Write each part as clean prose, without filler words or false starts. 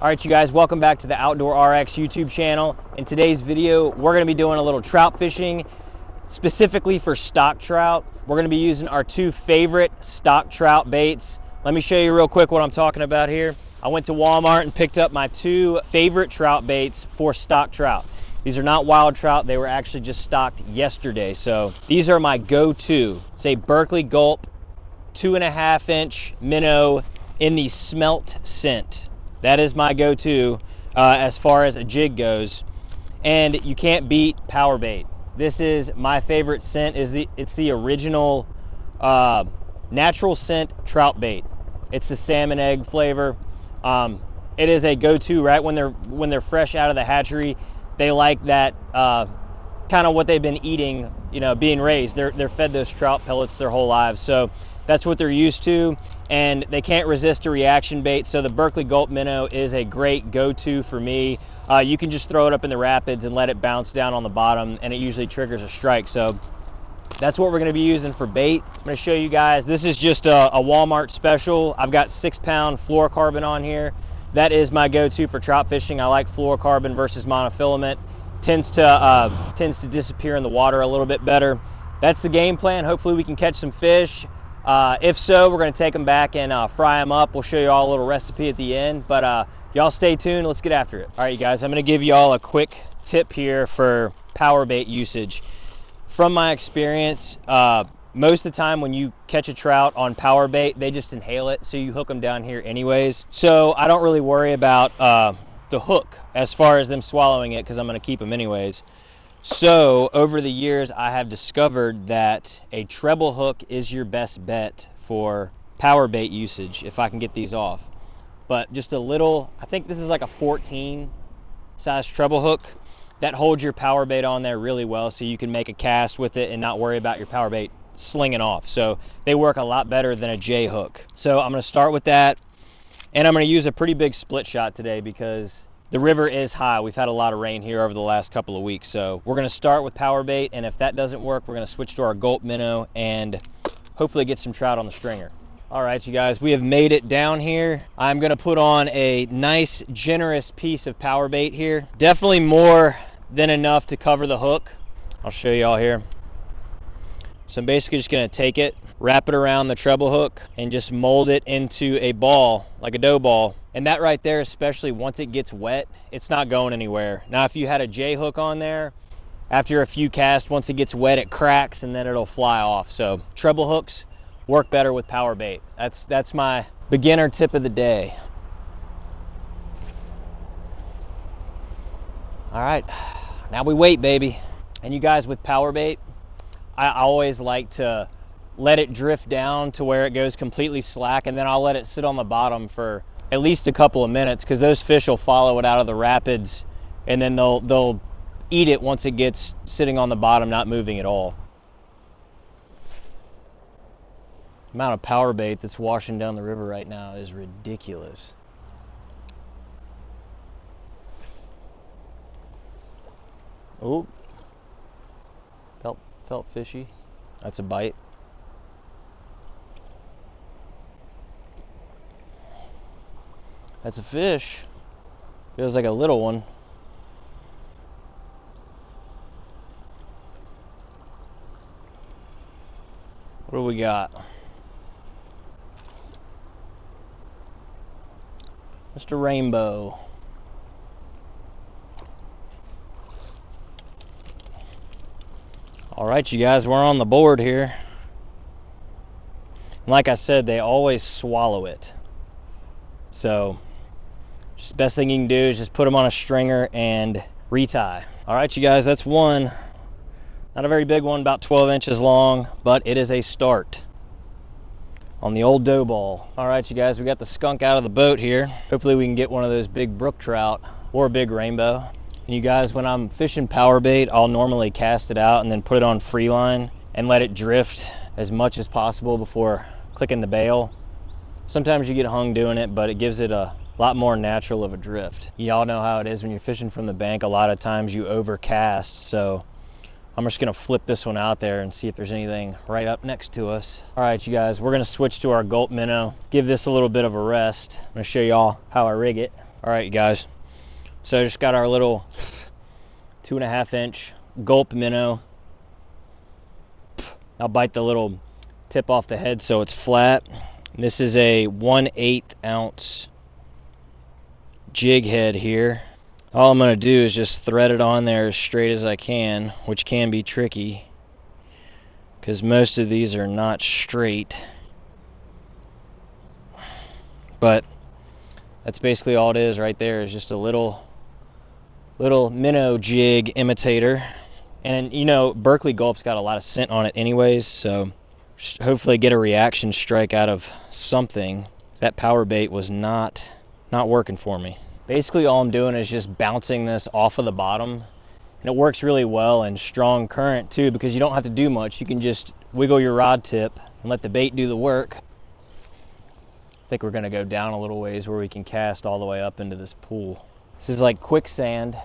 All right, you guys, welcome back to the Outdoor RX YouTube channel. In today's video, we're going to be doing a little trout fishing, specifically for stock trout. We're going to be using our two favorite stock trout baits. Let me show you real quick what I'm talking about here. I went to Walmart and picked up my two favorite trout baits for stock trout. These are not wild trout. They were actually just stocked yesterday. So these are my go-to. It's a Berkley Gulp 2.5-inch minnow in the smelt scent. That is my go-to as far as a jig goes. And you can't beat power bait. This is my favorite scent. It's the original natural scent trout bait. It's the salmon egg flavor. It is a go-to right when they're fresh out of the hatchery. They like that kind of what they've been eating, being raised. They're fed those trout pellets their whole lives. So that's what they're used to, and they can't resist a reaction bait. So the Berkley Gulp minnow is a great go-to for me. You can just throw it up in the rapids and let it bounce down on the bottom, and it usually triggers a strike. So that's what we're going to be using for bait. I'm going to show you guys. This is just a Walmart special. I've got 6-pound fluorocarbon on here. That is my go-to for trout fishing. I like fluorocarbon versus monofilament. Tends to disappear in the water a little bit better. That's the game plan. Hopefully we can catch some fish. If so, we're going to take them back and fry them up. We'll show you all a little recipe at the end, but y'all stay tuned. Let's get after it. All right, you guys, I'm going to give you all a quick tip here for power bait usage. From my experience, most of the time when you catch a trout on power bait, they just inhale it, so you hook them down here anyways. So I don't really worry about the hook as far as them swallowing it, because I'm going to keep them anyways. So over the years, I have discovered that a treble hook is your best bet for power bait usage if I can get these off. But just a little, I think this is like a 14 size treble hook that holds your power bait on there really well, so you can make a cast with it and not worry about your power bait slinging off. So they work a lot better than a J hook. So I'm going to start with that, and I'm going to use a pretty big split shot today because the river is high. We've had a lot of rain here over the last couple of weeks. So we're going to start with power bait, and if that doesn't work, we're going to switch to our Gulp minnow and hopefully get some trout on the stringer. All right, you guys, we have made it down here. I'm going to put on a nice, generous piece of power bait here. Definitely more than enough to cover the hook. I'll show you all here. So I'm basically just going to take it, wrap it around the treble hook, and just mold it into a ball, like a dough ball. And that right there, especially once it gets wet, it's not going anywhere. Now, if you had a J hook on there, after a few casts, once it gets wet, it cracks and then it'll fly off. So treble hooks work better with power bait. That's my beginner tip of the day. All right, now we wait, baby. And you guys, with power bait, I always like to let it drift down to where it goes completely slack, and then I'll let it sit on the bottom for at least a couple of minutes, because those fish will follow it out of the rapids, and then they'll eat it once it gets sitting on the bottom, not moving at all. The amount of power bait that's washing down the river right now is ridiculous. Oh, felt fishy. That's a bite. That's a fish. Feels like a little one. What do we got? Mr. Rainbow. All right, you guys, we're on the board here. Like I said, they always swallow it. So just the best thing you can do is just put them on a stringer and retie. All right, you guys, that's one. Not a very big one, about 12 inches long, but it is a start on the old dough ball. All right, you guys, we got the skunk out of the boat here. Hopefully we can get one of those big brook trout or a big rainbow. And you guys, when I'm fishing power bait, I'll normally cast it out and then put it on free line and let it drift as much as possible before clicking the bail. Sometimes you get hung doing it, but it gives it a lot more natural of a drift. Y'all know how it is when you're fishing from the bank. A lot of times you overcast, so I'm just gonna flip this one out there and see if there's anything right up next to us. All right, you guys, we're gonna switch to our Gulp minnow, give this a little bit of a rest. I'm gonna show y'all how I rig it. All right, you guys. So just got our little 2.5 inch gulp minnow. I'll bite the little tip off the head so it's flat. This is a 1/8 ounce jig head here. All I'm gonna do is just thread it on there as straight as I can, which can be tricky because most of these are not straight. But that's basically all it is right there, is just a little minnow jig imitator. And you know, Berkeley Gulp's got a lot of scent on it anyways, so just hopefully get a reaction strike out of something. That power bait was not working for me. Basically all I'm doing is just bouncing this off of the bottom, and it works really well in strong current too, because you don't have to do much. You can just wiggle your rod tip and let the bait do the work. I think we're gonna go down a little ways where we can cast all the way up into this pool. This is like quicksand.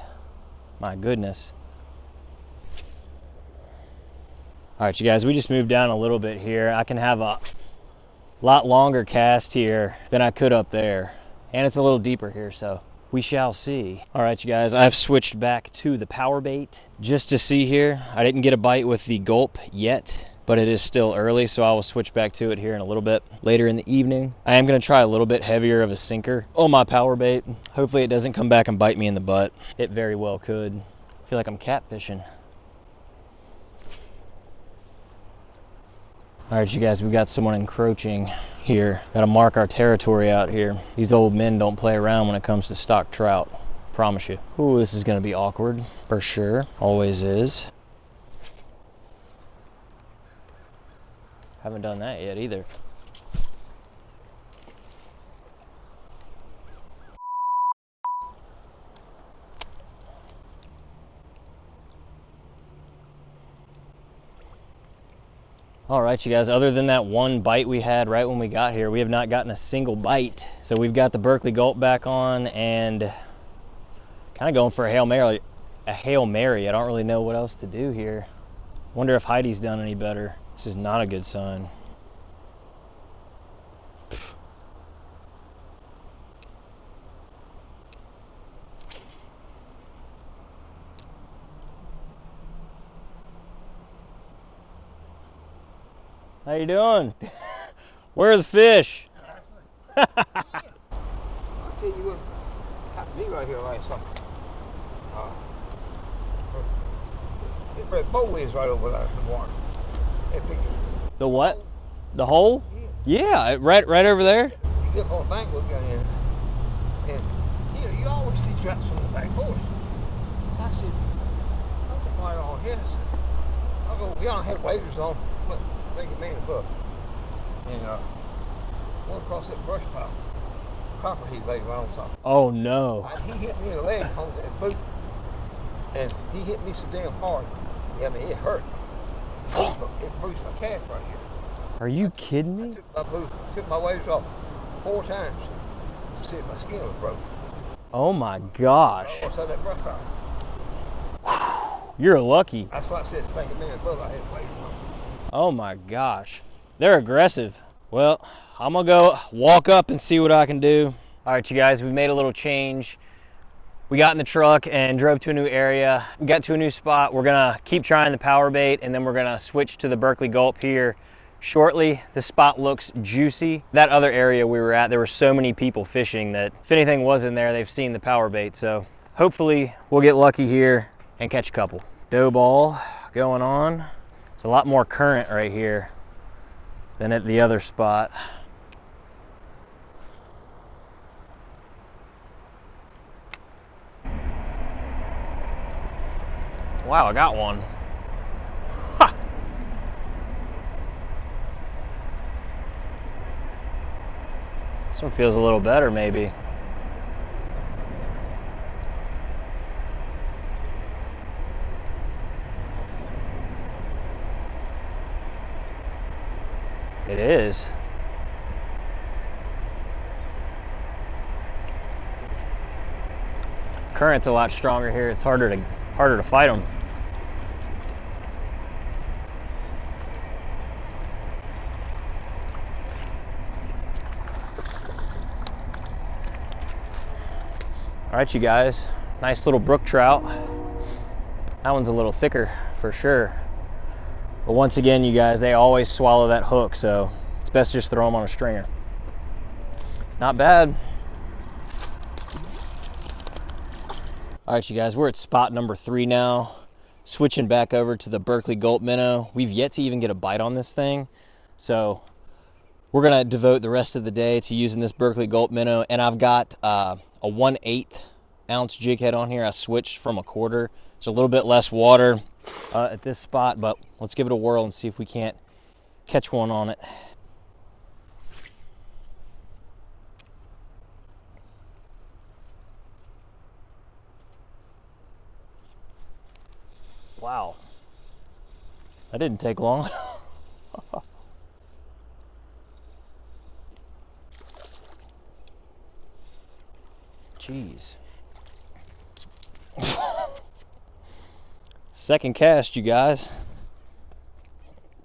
My goodness. All right, you guys, we just moved down a little bit here. I can have a lot longer cast here than I could up there. And it's a little deeper here, so we shall see. All right, you guys, I've switched back to the power bait just to see here. I didn't get a bite with the gulp yet, but it is still early, so I will switch back to it here in a little bit later in the evening. I am gonna try a little bit heavier of a sinker on my power bait. Hopefully it doesn't come back and bite me in the butt. It very well could. I feel like I'm catfishing. All right, you guys, we got someone encroaching here. Gotta mark our territory out here. These old men don't play around when it comes to stock trout. Promise you. Ooh, this is gonna be awkward for sure. Always is. Haven't done that yet either. All right, you guys, other than that one bite we had right when we got here, we have not gotten a single bite. So we've got the Berkeley Gulp back on and kind of going for a Hail Mary. I don't really know what else to do here. Wonder if Heidi's done any better. This is not a good sign. How you doing? Where are the fish? I'll tell you what happened to me right here last summer. There's bowheads right over there in the water. The what? The hole? Yeah, right over there. You get on a bank looking in, and you always see trouts from the back porch. I said, I'm right on here. I go, we don't have waders on. Make a man above. And went across that brush pile. Copperhead laid right on top. Oh no. He hit me in the leg on that boot. And he hit me so damn hard. Yeah, I mean, it hurt. It bruised my calf right here. Are you kidding me? I took my waders off 4 times to see if my skin was broken. Oh my gosh. I saw that brush pile. You're lucky. That's why I said, thank a man above, I had waders on. Oh my gosh. They're aggressive. Well, I'm gonna go walk up and see what I can do. All right, you guys, we made a little change. We got in the truck and drove to a new area. We got to a new spot. We're gonna keep trying the power bait, and then we're gonna switch to the Berkeley Gulp here shortly. This spot looks juicy. That other area we were at, there were so many people fishing that if anything was in there, they've seen the power bait. So hopefully we'll get lucky here and catch a couple. Dough ball going on. It's a lot more current right here than at the other spot. Wow, I got one. Ha! This one feels a little better, maybe. It is. Current's a lot stronger here. It's harder to fight them. All right, you guys, nice little brook trout. That one's a little thicker for sure. But once again, you guys, they always swallow that hook, so it's best just throw them on a stringer. Not bad. All right, you guys, we're at spot number 3 now. Switching back over to the Berkley Gulp Minnow. We've yet to even get a bite on this thing, so we're gonna devote the rest of the day to using this Berkley Gulp Minnow. And I've got a 1/8 ounce jig head on here. I switched from a quarter. It's a little bit less water at this spot, but let's give it a whirl and see if we can't catch one on it. Wow, that didn't take long. Jeez. Second cast, you guys.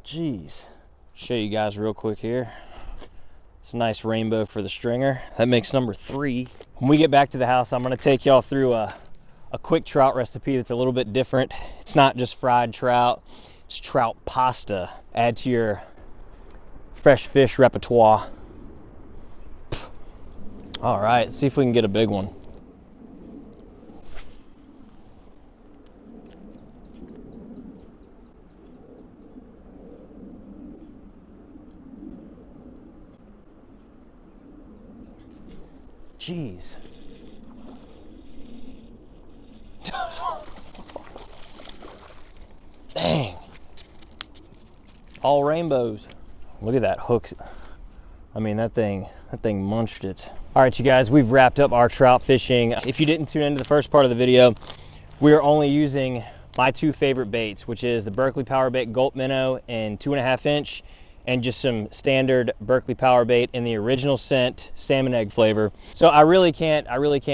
Jeez. Show you guys real quick here. It's a nice rainbow for the stringer. That makes number 3. When we get back to the house, I'm going to take y'all through a quick trout recipe that's a little bit different. It's not just fried trout. It's trout pasta. Add to your fresh fish repertoire. All right, let's see if we can get a big one. Jeez. Dang. All rainbows. Look at that hook. I mean, that thing munched it. All right, you guys, we've wrapped up our trout fishing. If you didn't tune into the first part of the video, we are only using my 2 favorite baits, which is the Berkley Power Bait Gulp Minnow in 2.5 inch and just some standard Berkley Power Bait in the original scent salmon egg flavor. So I really can't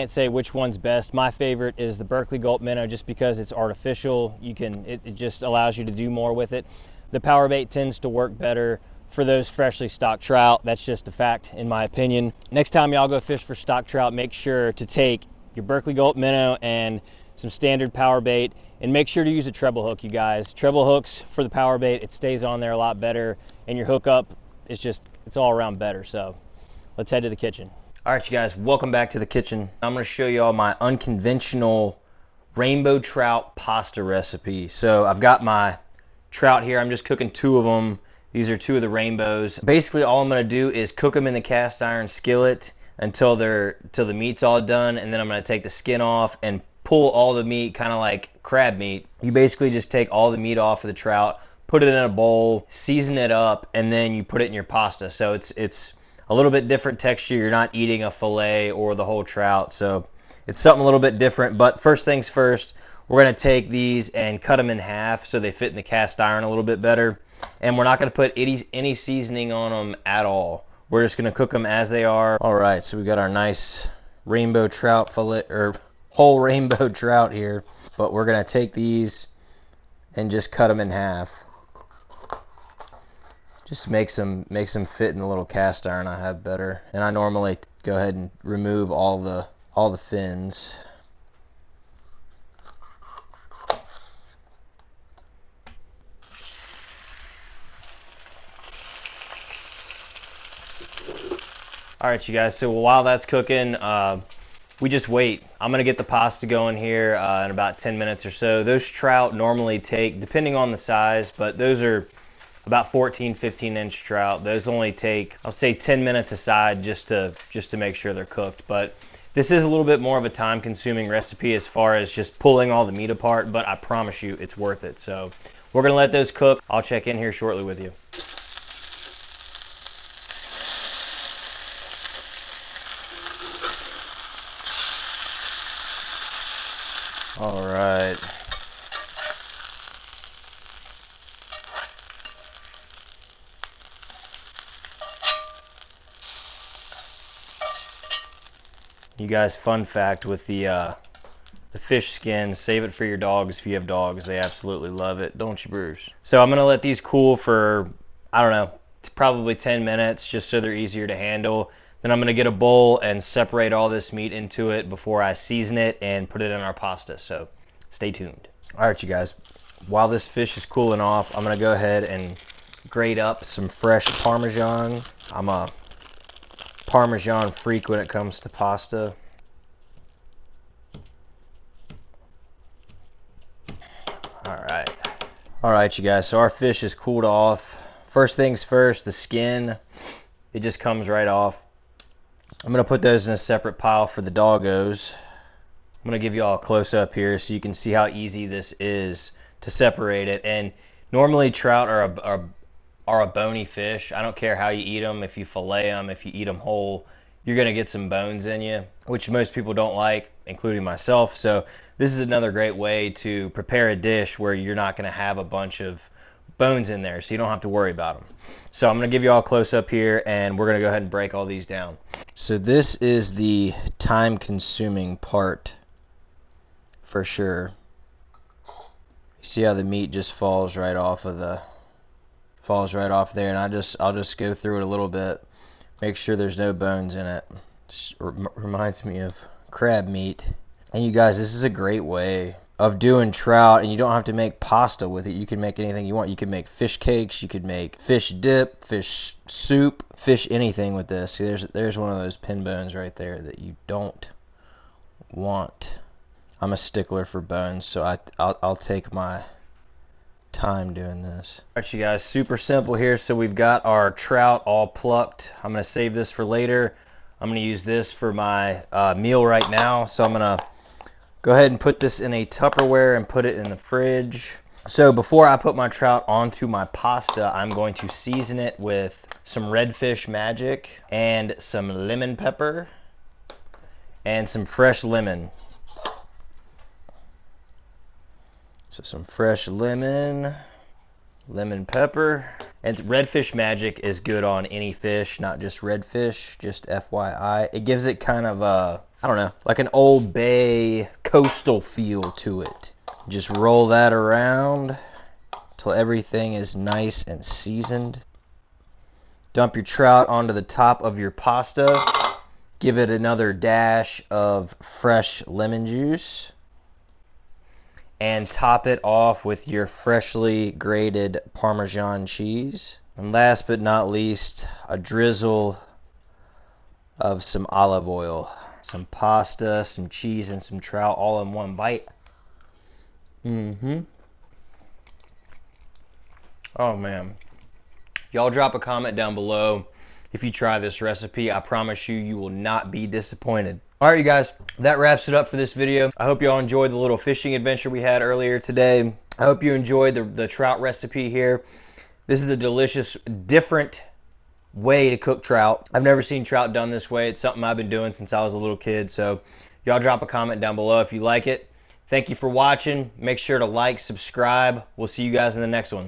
say which one's best. My favorite is the Berkley Gulp Minnow just because it's artificial. It just allows you to do more with it. The Power Bait tends to work better for those freshly stocked trout. That's just a fact in my opinion. Next time y'all go fish for stocked trout, make sure to take your Berkley Gulp Minnow and some standard Power Bait, and make sure to use a treble hook, you guys. Treble hooks for the Power Bait, it stays on there a lot better, and your hookup is it's all around better. So let's head to the kitchen. All right, you guys, welcome back to the kitchen. I'm gonna show you all my unconventional rainbow trout pasta recipe. So I've got my trout here. I'm just cooking 2 of them. These are 2 of the rainbows. Basically, all I'm gonna do is cook them in the cast iron skillet until the meat's all done, and then I'm gonna take the skin off and pull all the meat, kind of like crab meat. You basically just take all the meat off of the trout, put it in a bowl, season it up, and then you put it in your pasta. So it's a little bit different texture. You're not eating a fillet or the whole trout, so it's something a little bit different. But first things first, we're gonna take these and cut them in half so they fit in the cast iron a little bit better. And we're not gonna put any seasoning on them at all. We're just gonna cook them as they are. All right, so we got our nice rainbow trout fillet, or whole rainbow trout here, but we're gonna take these and just cut them in half. Just makes them fit in the little cast iron I have better. And I normally go ahead and remove all the fins. All right, you guys, so while that's cooking, we just wait. I'm gonna get the pasta going here in about 10 minutes or so. Those trout normally take, depending on the size, but those are about 14-15 inch trout. Those only take, I'll say 10 minutes aside just to make sure they're cooked. But this is a little bit more of a time consuming recipe as far as just pulling all the meat apart, but I promise you it's worth it. So we're gonna let those cook. I'll check in here shortly with you. All right. You guys, fun fact with the fish skins, save it for your dogs if you have dogs. They absolutely love it, don't you, Bruce? So I'm gonna let these cool for, I don't know, probably 10 minutes just so they're easier to handle. Then I'm going to get a bowl and separate all this meat into it before I season it and put it in our pasta. So stay tuned. All right, you guys. While this fish is cooling off, I'm going to go ahead and grate up some fresh Parmesan. I'm a Parmesan freak when it comes to pasta. All right, you guys, so our fish is cooled off. First things first, the skin, it just comes right off. I'm going to put those in a separate pile for the doggos. I'm going to give you all a close-up here so you can see how easy this is to separate it. And normally trout are a bony fish. I don't care how you eat them. If you fillet them, if you eat them whole, you're going to get some bones in you, which most people don't like, including myself. So this is another great way to prepare a dish where you're not going to have a bunch of bones in there, so you don't have to worry about them. So I'm going to give you all a close-up here, and we're going to go ahead and break all these down. So this is the time-consuming part for sure. You see how the meat just falls right off there, and I'll just go through it a little bit. Make sure there's no bones in it. Just reminds me of crab meat. And you guys, this is a great way of doing trout, and you don't have to make pasta with it. You can make anything you want. You can make fish cakes, you could make fish dip, fish soup, fish anything with this. See, there's one of those pin bones right there that you don't want. I'm a stickler for bones, so I'll take my time doing this. All right, you guys, super simple here. So we've got our trout all plucked. I'm going to save this for later. I'm going to use this for my meal right now. So I'm going to go ahead and put this in a Tupperware and put it in the fridge. So before I put my trout onto my pasta, I'm going to season it with some redfish magic and some lemon pepper and some fresh lemon. So some fresh lemon, lemon pepper, and redfish magic is good on any fish, not just redfish, just FYI. It gives it kind of a, I don't know, like an Old Bay coastal feel to it. Just roll that around till everything is nice and seasoned. Dump your trout onto the top of your pasta. Give it another dash of fresh lemon juice. And top it off with your freshly grated Parmesan cheese. And last but not least, a drizzle of some olive oil. Some pasta, some cheese, and some trout all in one bite. Oh man. Y'all drop a comment down below if you try this recipe. I promise you will not be disappointed. Alright, you guys, that wraps it up for this video. I hope y'all enjoyed the little fishing adventure we had earlier today. I hope you enjoyed the trout recipe here. This is a delicious, different way to cook trout. I've never seen trout done this way. It's something I've been doing since I was a little kid. So y'all drop a comment down below if you like it. Thank you for watching. Make sure to like, subscribe. We'll see you guys in the next one.